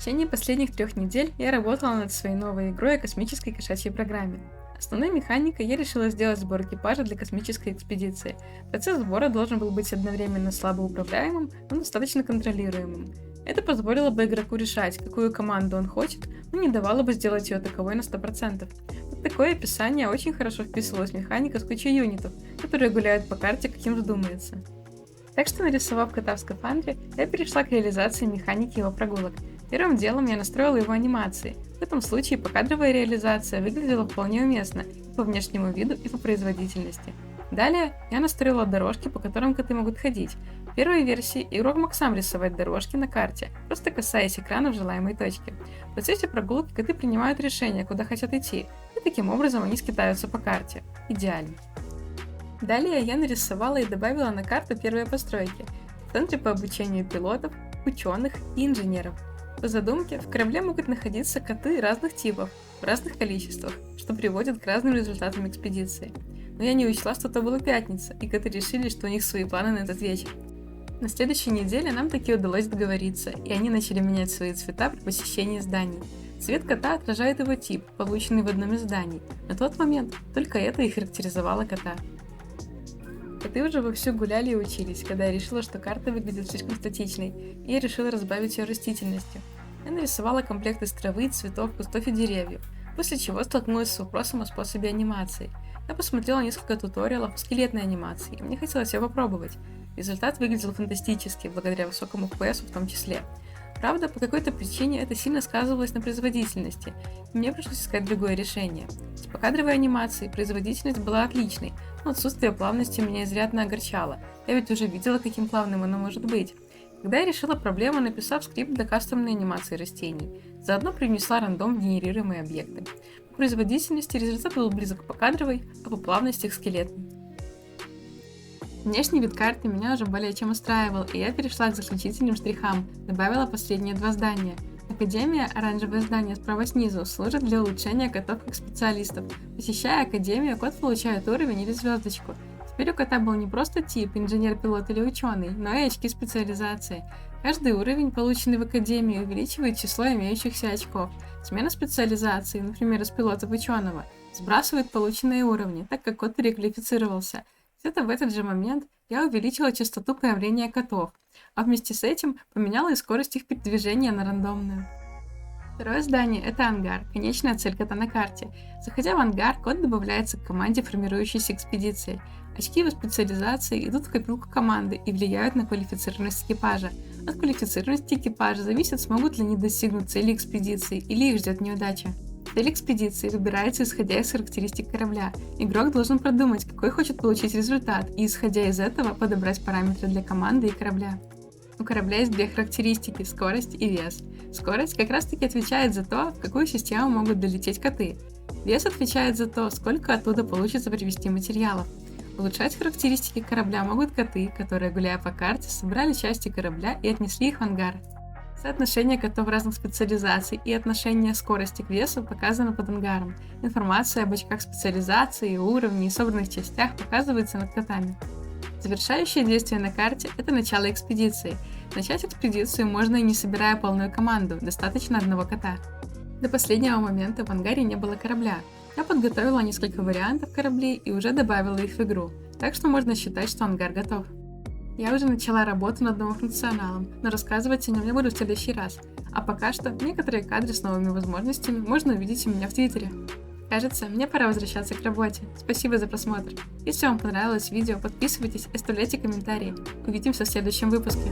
течение последних 3 недель я работала над своей новой игрой о космической кошачьей программе. Основной механикой я решила сделать сбор экипажа для космической экспедиции. Процесс сбора должен был быть одновременно слабо управляемым, но достаточно контролируемым. Это позволило бы игроку решать, какую команду он хочет, но не давало бы сделать ее таковой на 100%. Вот такое описание очень хорошо вписывалось в механику с кучей юнитов, которые гуляют по карте, как им вздумается. Так что, нарисовав кота в скафандре, я перешла к реализации механики его прогулок. Первым делом я настроила его анимации. В этом случае покадровая реализация выглядела вполне уместно и по внешнему виду, и по производительности. Далее я настроила дорожки, по которым коты могут ходить. В первой версии игрок мог сам рисовать дорожки на карте, просто касаясь экрана в желаемой точке. В процессе прогулки коты принимают решение, куда хотят идти, и таким образом они скитаются по карте. Идеально. Далее я нарисовала и добавила на карту первые постройки. В центре по обучению пилотов, ученых и инженеров. По задумке, в корабле могут находиться коты разных типов, в разных количествах, что приводит к разным результатам экспедиции. Но я не учла, что это была пятница, и коты решили, что у них свои планы на этот вечер. На следующей неделе нам таки удалось договориться, и они начали менять свои цвета при посещении зданий. Цвет кота отражает его тип, полученный в одном из зданий. На тот момент только это и характеризовало кота. Коты уже вовсю гуляли и учились, когда я решила, что карта выглядит слишком статичной, и я решила разбавить ее растительностью. Я нарисовала комплект из травы, цветов, кустов и деревьев, после чего столкнулась с вопросом о способе анимации. Я посмотрела несколько туториалов скелетной анимации, и мне хотелось ее попробовать. Результат выглядел фантастически, благодаря высокому FPS в том числе. Правда, по какой-то причине это сильно сказывалось на производительности, и мне пришлось искать другое решение. С покадровой анимацией производительность была отличной, но отсутствие плавности меня изрядно огорчало. Я ведь уже видела, каким плавным оно может быть. Тогда я решила проблему, написав скрипт для кастомной анимации растений. Заодно привнесла рандом в генерируемые объекты. По производительности результат был близок к покадровой, а по плавности к скелетной. Внешний вид карты меня уже более чем устраивал, и я перешла к заключительным штрихам, добавила последние 2 здания. Академия, оранжевое здание справа снизу, служит для улучшения котов как специалистов. Посещая Академию, кот получает уровень или звездочку. Теперь у кота был не просто тип, инженер, пилот или ученый, но и очки специализации. Каждый уровень, полученный в Академии, увеличивает число имеющихся очков. Смена специализации, например, из пилота в ученого, сбрасывает полученные уровни, так как кот переквалифицировался. Где-то в этот же момент я увеличила частоту появления котов, а вместе с этим поменяла и скорость их передвижения на рандомную. Второе здание – это ангар, конечная цель кота на карте. Заходя в ангар, кот добавляется к команде, формирующейся экспедицией. Очки его специализации идут в копилку команды и влияют на квалифицированность экипажа. От квалифицированности экипажа зависит, смогут ли они достигнуть цели экспедиции или их ждет неудача. Цель экспедиции выбирается исходя из характеристик корабля. Игрок должен продумать, какой хочет получить результат, и исходя из этого подобрать параметры для команды и корабля. У корабля есть 2 характеристики – скорость и вес. Скорость как раз таки отвечает за то, в какую систему могут долететь коты. Вес отвечает за то, сколько оттуда получится привезти материалов. Улучшать характеристики корабля могут коты, которые, гуляя по карте, собрали части корабля и отнесли их в ангар. Соотношение котов разных специализаций и отношение скорости к весу показано под ангаром. Информация об очках специализации, уровне и собранных частях показывается над котами. Завершающее действие на карте – это начало экспедиции. Начать экспедицию можно и не собирая полную команду, достаточно одного кота. До последнего момента в ангаре не было корабля. Я подготовила несколько вариантов кораблей и уже добавила их в игру, так что можно считать, что ангар готов. Я уже начала работу над новым функционалом, но рассказывать о нем я буду в следующий раз. А пока что некоторые кадры с новыми возможностями можно увидеть у меня в Твиттере. Кажется, мне пора возвращаться к работе. Спасибо за просмотр. Если вам понравилось видео, подписывайтесь и оставляйте комментарии. Увидимся в следующем выпуске.